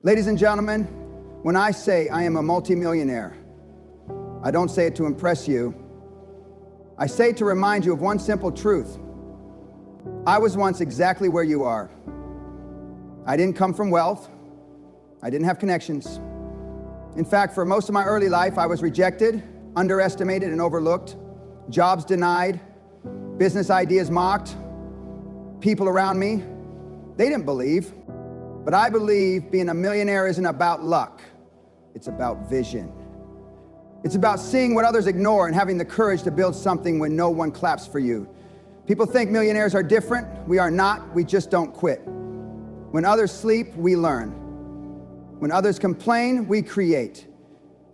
Ladies and gentlemen, when I say I am a multimillionaire, I don't say it to impress you. I say it to remind you of one simple truth. I was once exactly where you are. I didn't come from wealth. I didn't have connections. In fact, for most of my early life, I was rejected, underestimated, and overlooked, jobs denied, business ideas mocked, people around me, they didn't believe. But I believe being a millionaire isn't about luck. It's about vision. It's about seeing what others ignore and having the courage to build something when no one claps for you. People think millionaires are different. We are not. We just don't quit. When others sleep, we learn. When others complain, we create.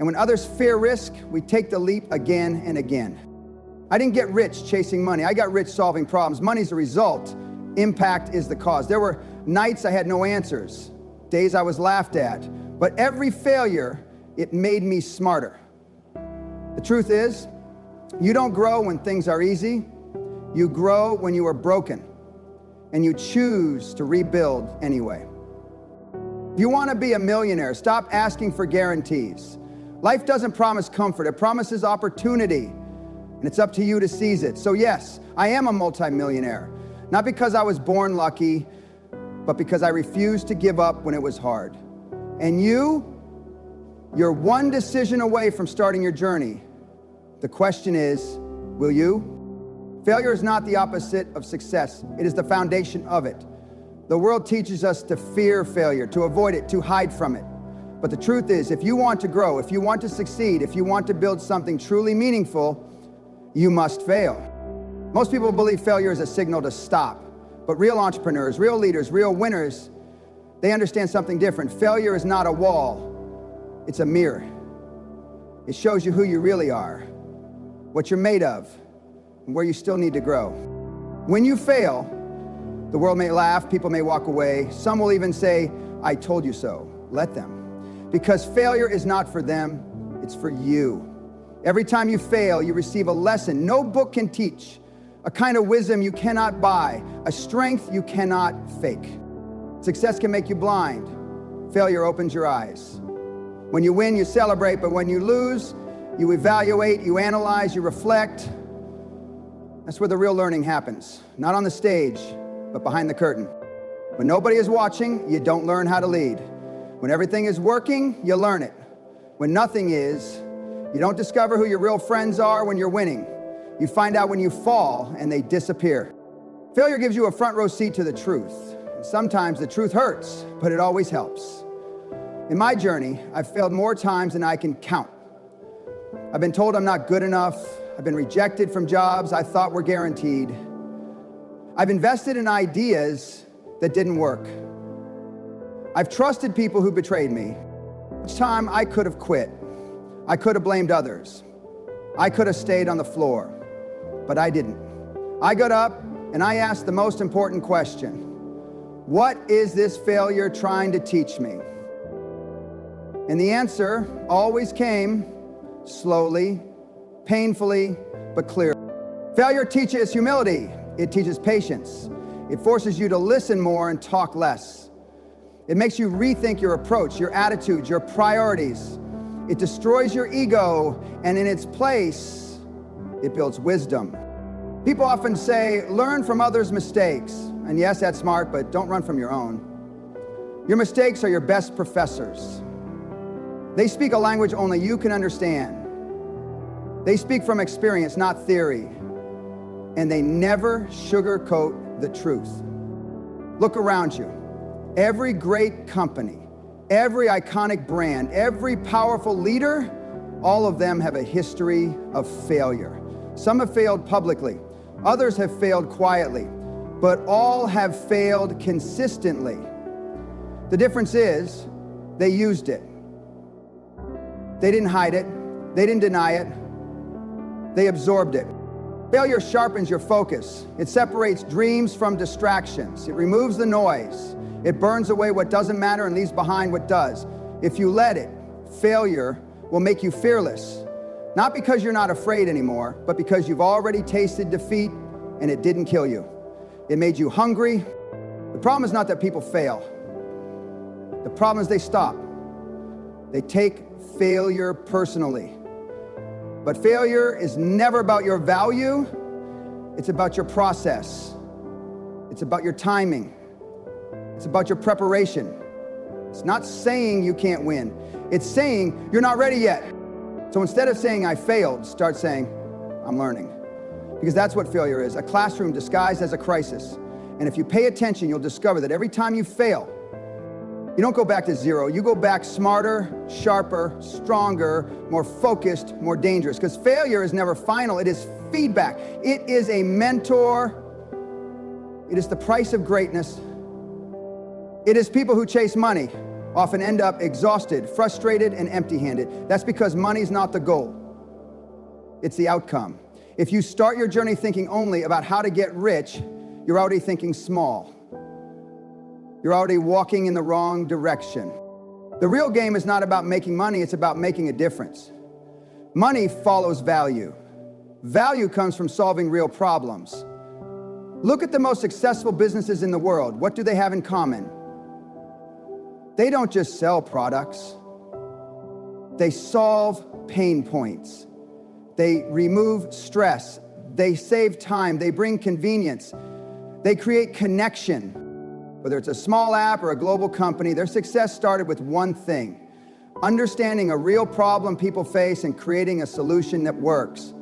And when others fear risk, we take the leap again and again. I didn't get rich chasing money. I got rich solving problems. Money's the result. Impact is the cause. There were nights I had no answers, days I was laughed at, but every failure, it made me smarter. The truth is, you don't grow when things are easy. You grow when you are broken, and you choose to rebuild anyway. If you want to be a millionaire, stop asking for guarantees. Life doesn't promise comfort, it promises opportunity, and it's up to you to seize it. So yes, I am a multimillionaire. Not because I was born lucky, but because I refused to give up when it was hard. And you're one decision away from starting your journey. The question is, will you? Failure is not the opposite of success. It is the foundation of it. The world teaches us to fear failure, to avoid it, to hide from it. But the truth is, if you want to grow, if you want to succeed, if you want to build something truly meaningful, you must fail. Most people believe failure is a signal to stop, but real entrepreneurs, real leaders, real winners, they understand something different. Failure is not a wall, it's a mirror. It shows you who you really are, what you're made of, and where you still need to grow. When you fail, the world may laugh, people may walk away, some will even say, "I told you so." Let them. Because failure is not for them, it's for you. Every time you fail, you receive a lesson no book can teach. A kind of wisdom you cannot buy, a strength you cannot fake. Success can make you blind. Failure opens your eyes. When you win, you celebrate, but when you lose, you evaluate, you analyze, you reflect. That's where the real learning happens. Not on the stage, but behind the curtain. When nobody is watching, you don't learn how to lead. When everything is working, you learn it. When nothing is, you don't discover who your real friends are when you're winning. You find out when you fall and they disappear. Failure gives you a front row seat to the truth. Sometimes the truth hurts, but it always helps. In my journey, I've failed more times than I can count. I've been told I'm not good enough. I've been rejected from jobs I thought were guaranteed. I've invested in ideas that didn't work. I've trusted people who betrayed me. Each time I could have quit. I could have blamed others. I could have stayed on the floor. But I didn't. I got up and I asked the most important question. What is this failure trying to teach me? And the answer always came slowly, painfully, but clearly. Failure teaches humility. It teaches patience. It forces you to listen more and talk less. It makes you rethink your approach, your attitudes, your priorities. It destroys your ego, and in its place, it builds wisdom. People often say, learn from others' mistakes. And yes, that's smart, but don't run from your own. Your mistakes are your best professors. They speak a language only you can understand. They speak from experience, not theory. And they never sugarcoat the truth. Look around you. Every great company, every iconic brand, every powerful leader, all of them have a history of failure. Some have failed publicly, others have failed quietly, but all have failed consistently. The difference is, they used it. They didn't hide it, they didn't deny it, they absorbed it. Failure sharpens your focus. It separates dreams from distractions. It removes the noise. It burns away what doesn't matter and leaves behind what does. If you let it, failure will make you fearless. Not because you're not afraid anymore, but because you've already tasted defeat and it didn't kill you. It made you hungry. The problem is not that people fail. The problem is they stop. They take failure personally. But failure is never about your value. It's about your process. It's about your timing. It's about your preparation. It's not saying you can't win. It's saying you're not ready yet. So instead of saying I failed, start saying I'm learning. Because that's what failure is, a classroom disguised as a crisis. And if you pay attention, you'll discover that every time you fail, you don't go back to zero. You go back smarter, sharper, stronger, more focused, more dangerous. Because failure is never final. It is feedback. It is a mentor. It is the price of greatness. It is people who chase money often end up exhausted, frustrated, and empty-handed. That's because money's not the goal. It's the outcome. If you start your journey thinking only about how to get rich, you're already thinking small. You're already walking in the wrong direction. The real game is not about making money, it's about making a difference. Money follows value. Value comes from solving real problems. Look at the most successful businesses in the world. What do they have in common? They don't just sell products. They solve pain points. They remove stress. They save time. They bring convenience. They create connection. Whether it's a small app or a global company, their success started with one thing: understanding a real problem people face and creating a solution that works.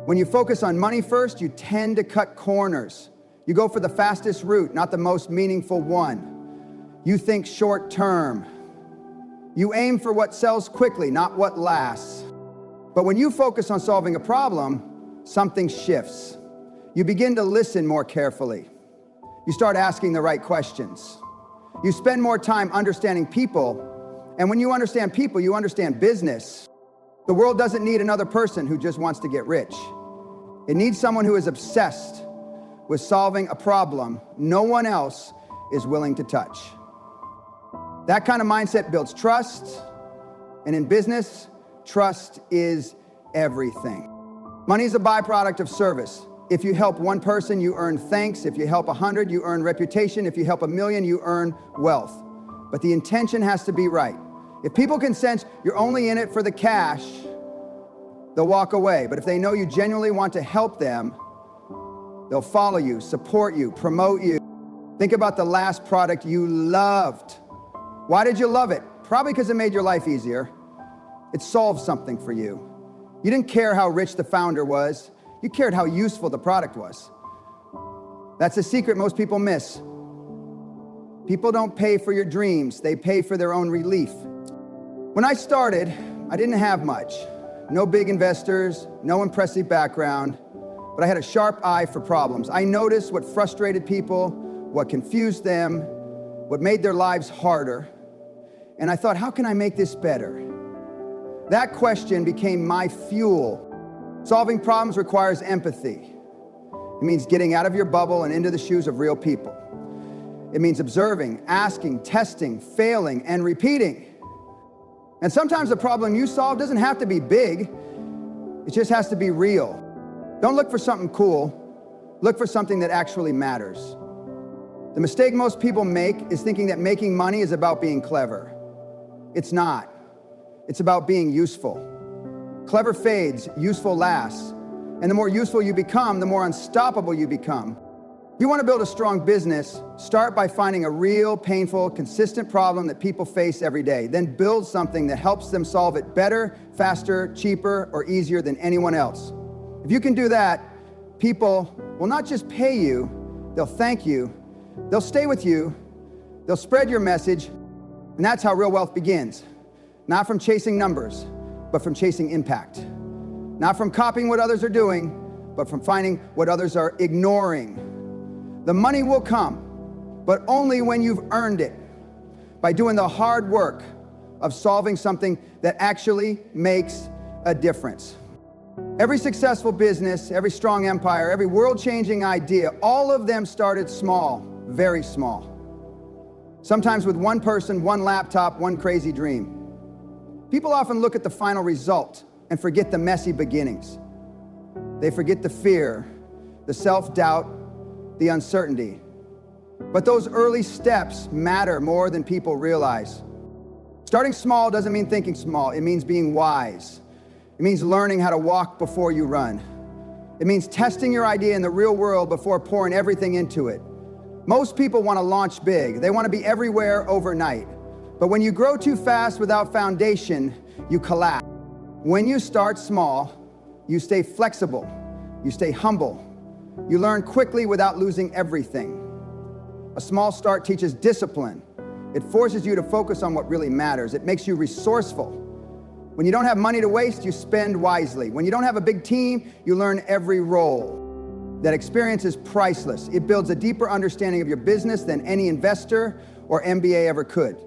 When you focus on money first, you tend to cut corners. You go for the fastest route, not the most meaningful one. You think short term. You aim for what sells quickly, not what lasts. But when you focus on solving a problem, something shifts. You begin to listen more carefully. You start asking the right questions. You spend more time understanding people. And when you understand people, you understand business. The world doesn't need another person who just wants to get rich. It needs someone who is obsessed with solving a problem no one else is willing to touch. That kind of mindset builds trust. And in business, trust is everything. Money is a byproduct of service. If you help one person, you earn thanks. If you help 100, you earn reputation. If you help 1,000,000, you earn wealth. But the intention has to be right. If people can sense you're only in it for the cash, they'll walk away. But if they know you genuinely want to help them, they'll follow you, support you, promote you. Think about the last product you loved. Why did you love it? Probably because it made your life easier. It solved something for you. You didn't care how rich the founder was. You cared how useful the product was. That's a secret most people miss. People don't pay for your dreams, they pay for their own relief. When I started, I didn't have much. No big investors, no impressive background, but I had a sharp eye for problems. I noticed what frustrated people, what confused them, what made their lives harder. And I thought, how can I make this better? That question became my fuel. Solving problems requires empathy. It means getting out of your bubble and into the shoes of real people. It means observing, asking, testing, failing, and repeating. And sometimes the problem you solve doesn't have to be big. It just has to be real. Don't look for something cool. Look for something that actually matters. The mistake most people make is thinking that making money is about being clever. It's not. It's about being useful. Clever fades, useful lasts. And the more useful you become, the more unstoppable you become. If you want to build a strong business, start by finding a real, painful, consistent problem that people face every day. Then build something that helps them solve it better, faster, cheaper, or easier than anyone else. If you can do that, people will not just pay you, they'll thank you, they'll stay with you, they'll spread your message, and that's how real wealth begins. Not from chasing numbers, but from chasing impact. Not from copying what others are doing, but from finding what others are ignoring. The money will come, but only when you've earned it, by doing the hard work of solving something that actually makes a difference. Every successful business, every strong empire, every world-changing idea, all of them started small, very small. Sometimes with one person, one laptop, one crazy dream. People often look at the final result and forget the messy beginnings. They forget the fear, the self-doubt, the uncertainty. But those early steps matter more than people realize. Starting small doesn't mean thinking small. It means being wise. It means learning how to walk before you run. It means testing your idea in the real world before pouring everything into it. Most people want to launch big. They want to be everywhere overnight. But when you grow too fast without foundation, you collapse. When you start small, you stay flexible, you stay humble, you learn quickly without losing everything. A small start teaches discipline. It forces you to focus on what really matters. It makes you resourceful. When you don't have money to waste, you spend wisely. When you don't have a big team, you learn every role. That experience is priceless. It builds a deeper understanding of your business than any investor or MBA ever could.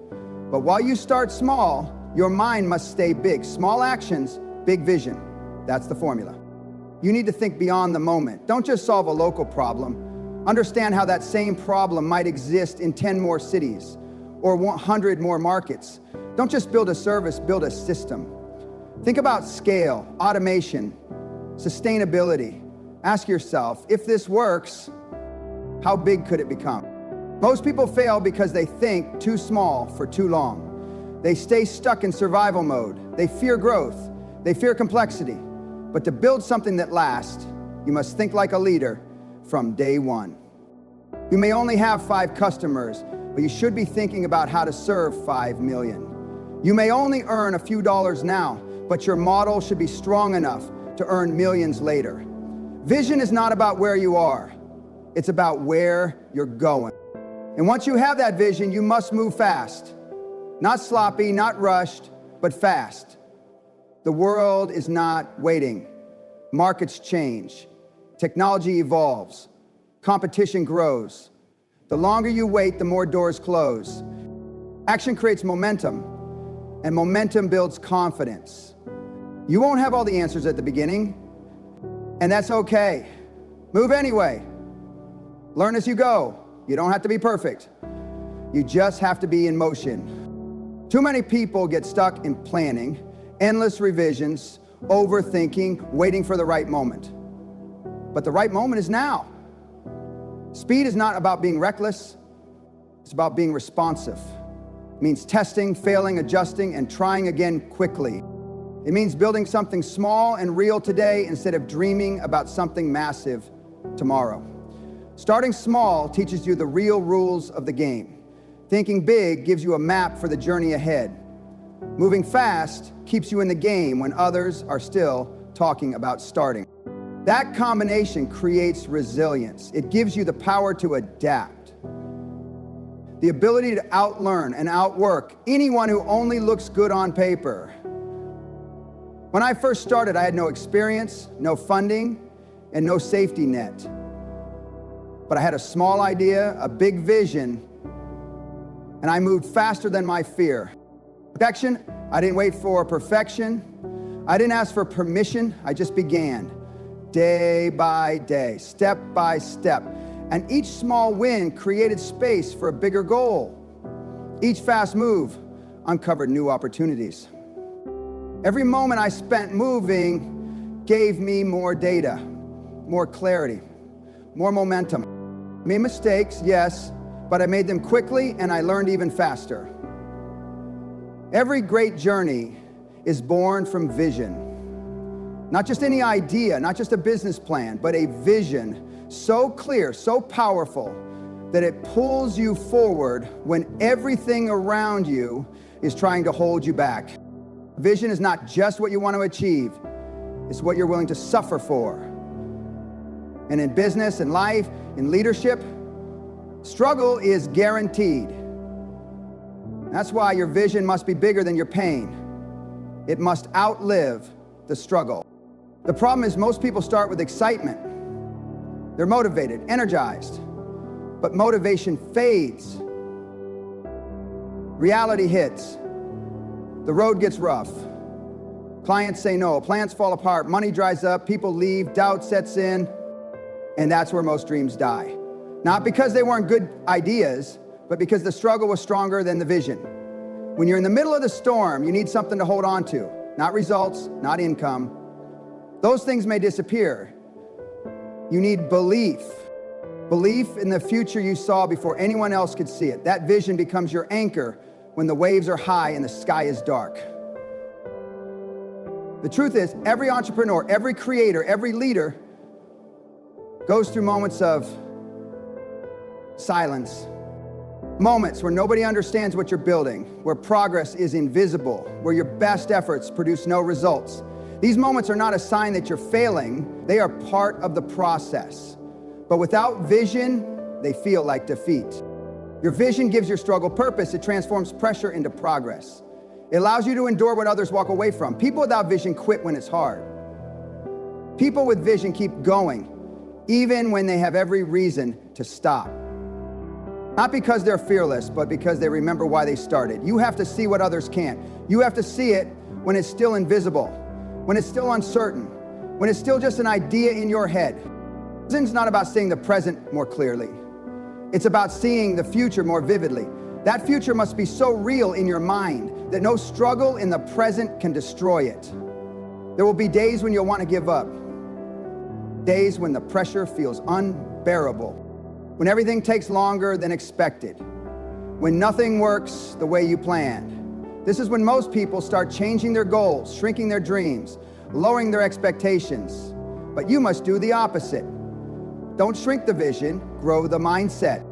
But while you start small, your mind must stay big. Small actions, big vision. That's the formula. You need to think beyond the moment. Don't just solve a local problem. Understand how that same problem might exist in 10 more cities or 100 more markets. Don't just build a service, build a system. Think about scale, automation, sustainability. Ask yourself, if this works, how big could it become? Most people fail because they think too small for too long. They stay stuck in survival mode. They fear growth. They fear complexity. But to build something that lasts, you must think like a leader from day one. You may only have 5 customers, but you should be thinking about how to serve 5 million. You may only earn a few dollars now, but your model should be strong enough to earn millions later. Vision is not about where you are. It's about where you're going. And once you have that vision, you must move fast. Not sloppy, not rushed, but fast. The world is not waiting. Markets change. Technology evolves. Competition grows. The longer you wait, the more doors close. Action creates momentum, and momentum builds confidence. You won't have all the answers at the beginning, and that's okay. Move anyway. Learn as you go. You don't have to be perfect. You just have to be in motion. Too many people get stuck in planning, endless revisions, overthinking, waiting for the right moment. But the right moment is now. Speed is not about being reckless. It's about being responsive. It means testing, failing, adjusting, and trying again quickly. It means building something small and real today instead of dreaming about something massive tomorrow. Starting small teaches you the real rules of the game. Thinking big gives you a map for the journey ahead. Moving fast keeps you in the game when others are still talking about starting. That combination creates resilience. It gives you the power to adapt. The ability to outlearn and outwork anyone who only looks good on paper. When I first started, I had no experience, no funding, and no safety net. But I had a small idea, a big vision, and I moved faster than my fear. Perfection, I didn't wait for perfection. I didn't ask for permission, I just began. Day by day, step by step. And each small win created space for a bigger goal. Each fast move uncovered new opportunities. Every moment I spent moving gave me more data, more clarity, more momentum. I made mistakes, yes, but I made them quickly and I learned even faster. Every great journey is born from vision. Not just any idea, not just a business plan, but a vision so clear, so powerful, that it pulls you forward when everything around you is trying to hold you back. Vision is not just what you want to achieve, it's what you're willing to suffer for. And in business and life, in leadership, struggle is guaranteed. That's why your vision must be bigger than your pain. It must outlive the struggle. The problem is most people start with excitement. They're motivated, energized, but motivation fades. Reality hits. The road gets rough. Clients say no, plans fall apart, money dries up, people leave, doubt sets in, and that's where most dreams die. Not because they weren't good ideas, but because the struggle was stronger than the vision. When you're in the middle of the storm, you need something to hold on to, not results, not income. Those things may disappear. You need belief. Belief in the future you saw before anyone else could see it. That vision becomes your anchor when the waves are high and the sky is dark. The truth is, every entrepreneur, every creator, every leader goes through moments of silence. Moments where nobody understands what you're building, where progress is invisible, where your best efforts produce no results. These moments are not a sign that you're failing, they are part of the process. But without vision, they feel like defeat. Your vision gives your struggle purpose. It transforms pressure into progress. It allows you to endure what others walk away from. People without vision quit when it's hard. People with vision keep going, even when they have every reason to stop. Not because they're fearless, but because they remember why they started. You have to see what others can't. You have to see it when it's still invisible, when it's still uncertain, when it's still just an idea in your head. Vision's not about seeing the present more clearly. It's about seeing the future more vividly. That future must be so real in your mind that no struggle in the present can destroy it. There will be days when you'll want to give up. Days when the pressure feels unbearable. When everything takes longer than expected. When nothing works the way you planned. This is when most people start changing their goals, shrinking their dreams, lowering their expectations. But you must do the opposite. Don't shrink the vision, grow the mindset.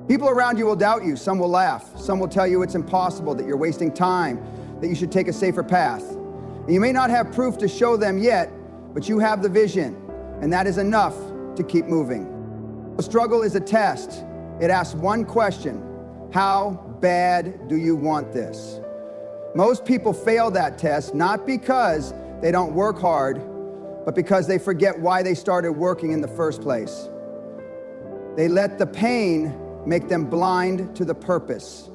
People around you will doubt you. Some will laugh. Some will tell you it's impossible, that you're wasting time, that you should take a safer path. And you may not have proof to show them yet, but you have the vision, and that is enough to keep moving. The struggle is a test. It asks one question: how bad do you want this? Most people fail that test, not because they don't work hard, but because they forget why they started working in the first place. They let the pain make them blind to the purpose.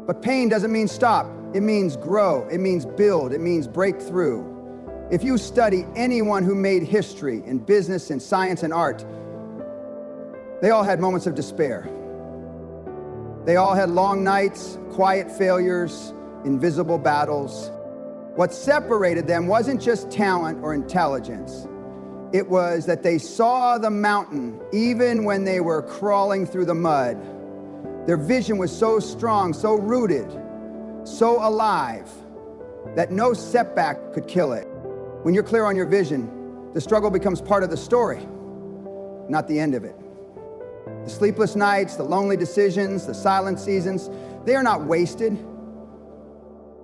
But pain doesn't mean stop. It means grow. It means build. It means break through. If you study anyone who made history in business and science and art, they all had moments of despair. They all had long nights, quiet failures, invisible battles. What separated them wasn't just talent or intelligence. It was that they saw the mountain even when they were crawling through the mud. Their vision was so strong, so rooted, so alive, that no setback could kill it. When you're clear on your vision, the struggle becomes part of the story, not the end of it. The sleepless nights, the lonely decisions, the silent seasons, they are not wasted.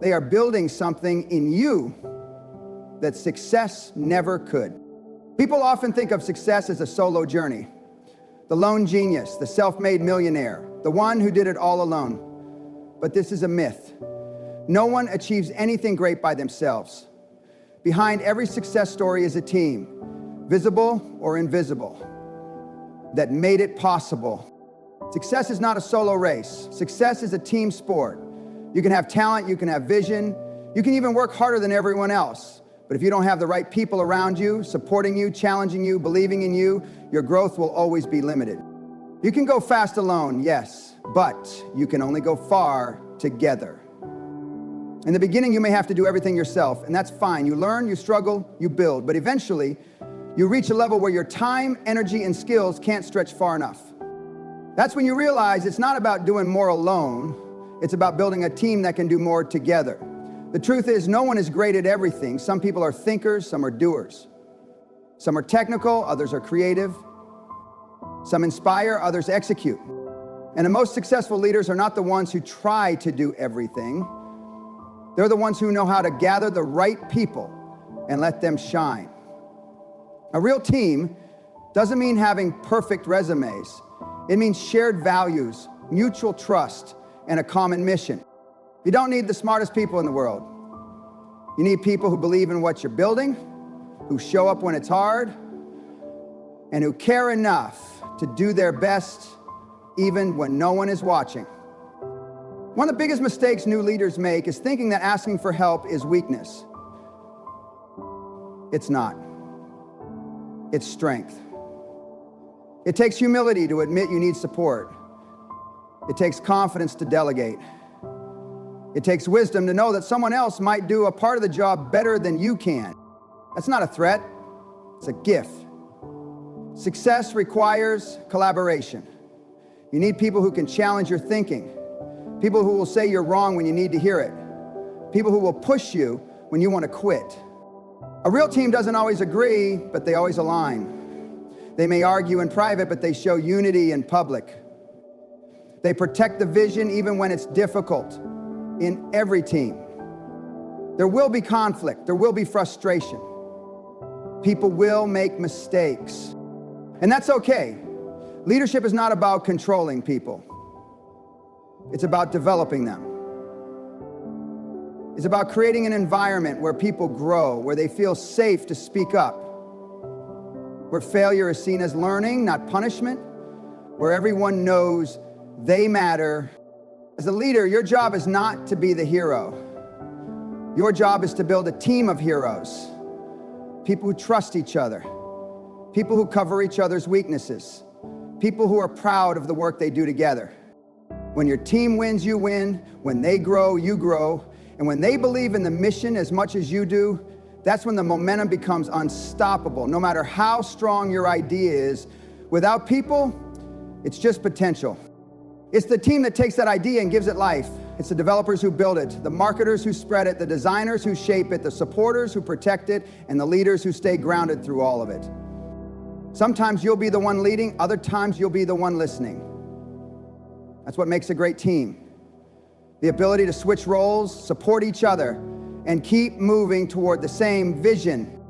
They are building something in you that success never could. People often think of success as a solo journey. The lone genius, the self-made millionaire, the one who did it all alone. But this is a myth. No one achieves anything great by themselves. Behind every success story is a team, visible or invisible, that made it possible. Success is not a solo race. Success is a team sport. You can have talent, you can have vision, you can even work harder than everyone else. But if you don't have the right people around you, supporting you, challenging you, believing in you, your growth will always be limited. You can go fast alone, yes, but you can only go far together. In the beginning, you may have to do everything yourself, and that's fine. You learn, you struggle, you build, but eventually, you reach a level where your time, energy, and skills can't stretch far enough. That's when you realize it's not about doing more alone, it's about building a team that can do more together. The truth is, no one is great at everything. Some people are thinkers, some are doers. Some are technical, others are creative. Some inspire, others execute. And the most successful leaders are not the ones who try to do everything. They're the ones who know how to gather the right people and let them shine. A real team doesn't mean having perfect resumes. It means shared values, mutual trust, and a common mission. You don't need the smartest people in the world. You need people who believe in what you're building, who show up when it's hard, and who care enough to do their best even when no one is watching. One of the biggest mistakes new leaders make is thinking that asking for help is weakness. It's not. It's strength. It takes humility to admit you need support. It takes confidence to delegate. It takes wisdom to know that someone else might do a part of the job better than you can. That's not a threat, it's a gift. Success requires collaboration. You need people who can challenge your thinking, people who will say you're wrong when you need to hear it, people who will push you when you want to quit. A real team doesn't always agree, but they always align. They may argue in private, but they show unity in public. They protect the vision even when it's difficult in every team. There will be conflict, there will be frustration. People will make mistakes, and that's okay. Leadership is not about controlling people. It's about developing them. It's about creating an environment where people grow, where they feel safe to speak up, where failure is seen as learning, not punishment, where everyone knows they matter. As a leader, your job is not to be the hero. Your job is to build a team of heroes, people who trust each other, people who cover each other's weaknesses, people who are proud of the work they do together. When your team wins, you win. When they grow, you grow. And when they believe in the mission as much as you do, that's when the momentum becomes unstoppable. No matter how strong your idea is, without people, it's just potential. It's the team that takes that idea and gives it life. It's the developers who build it, the marketers who spread it, the designers who shape it, the supporters who protect it, and the leaders who stay grounded through all of it. Sometimes you'll be the one leading, other times you'll be the one listening. That's what makes a great team. The ability to switch roles, support each other, and keep moving toward the same vision.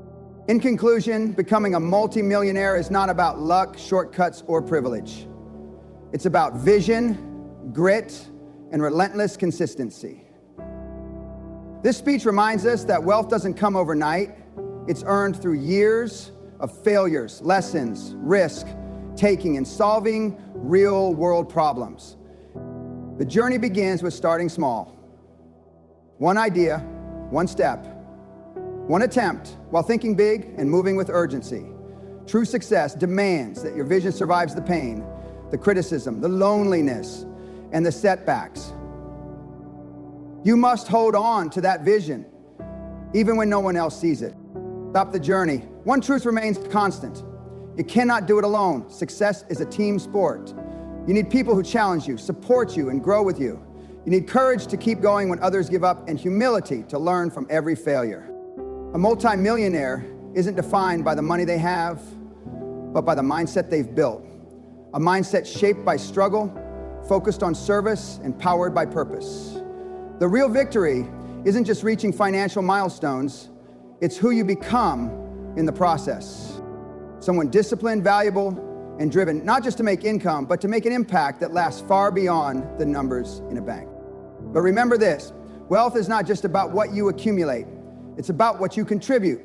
In conclusion, becoming a multi-millionaire is not about luck, shortcuts, or privilege. It's about vision, grit, and relentless consistency. This speech reminds us that wealth doesn't come overnight. It's earned through years of failures, lessons, risk taking, and solving real-world problems. The journey begins with starting small. One idea, one step, one attempt, while thinking big and moving with urgency. True success demands that your vision survives the pain, the criticism, the loneliness, and the setbacks. You must hold on to that vision, even when no one else sees it. Stop the journey. One truth remains constant. You cannot do it alone. Success is a team sport. You need people who challenge you, support you, and grow with you. You need courage to keep going when others give up, and humility to learn from every failure. A multi-millionaire isn't defined by the money they have, but by the mindset they've built. A mindset shaped by struggle, focused on service, and powered by purpose. The real victory isn't just reaching financial milestones, it's who you become in the process. Someone disciplined, valuable, and driven, not just to make income, but to make an impact that lasts far beyond the numbers in a bank. But remember this, wealth is not just about what you accumulate, it's about what you contribute.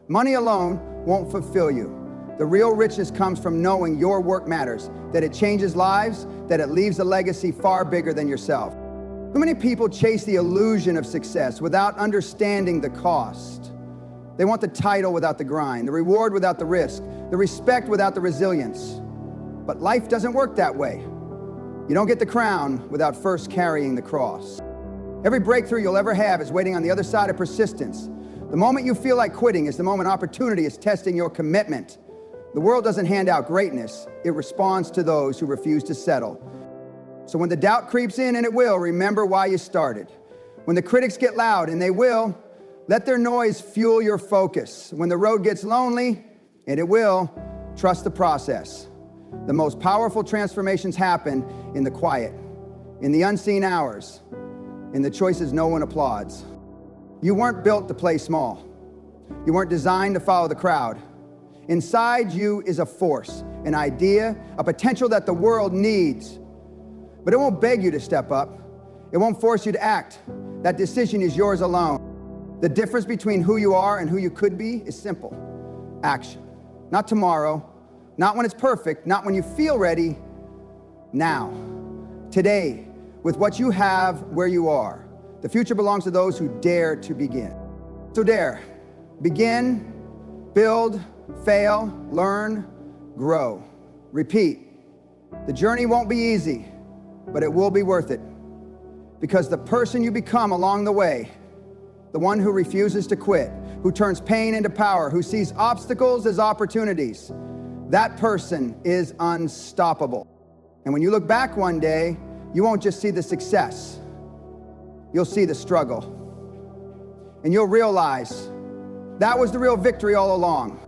Money alone won't fulfill you. The real richness comes from knowing your work matters, that it changes lives, that it leaves a legacy far bigger than yourself. Too many people chase the illusion of success without understanding the cost. They want the title without the grind, the reward without the risk, the respect without the resilience. But life doesn't work that way. You don't get the crown without first carrying the cross. Every breakthrough you'll ever have is waiting on the other side of persistence. The moment you feel like quitting is the moment opportunity is testing your commitment. The world doesn't hand out greatness, it responds to those who refuse to settle. So when the doubt creeps in, and it will, remember why you started. When the critics get loud, and they will, let their noise fuel your focus. When the road gets lonely, and it will, trust the process. The most powerful transformations happen in the quiet, in the unseen hours, in the choices no one applauds. You weren't built to play small. You weren't designed to follow the crowd. Inside you is a force, an idea, a potential that the world needs. But it won't beg you to step up. It won't force you to act. That decision is yours alone. The difference between who you are and who you could be is simple. Action. Not tomorrow, not when it's perfect, not when you feel ready. Now, today, with what you have where you are. The future belongs to those who dare to begin. So dare. Begin, build, fail, learn, grow. Repeat. The journey won't be easy, but it will be worth it. Because the person you become along the way, the one who refuses to quit, who turns pain into power, who sees obstacles as opportunities, that person is unstoppable. And when you look back one day, you won't just see the success, you'll see the struggle. And you'll realize that was the real victory all along.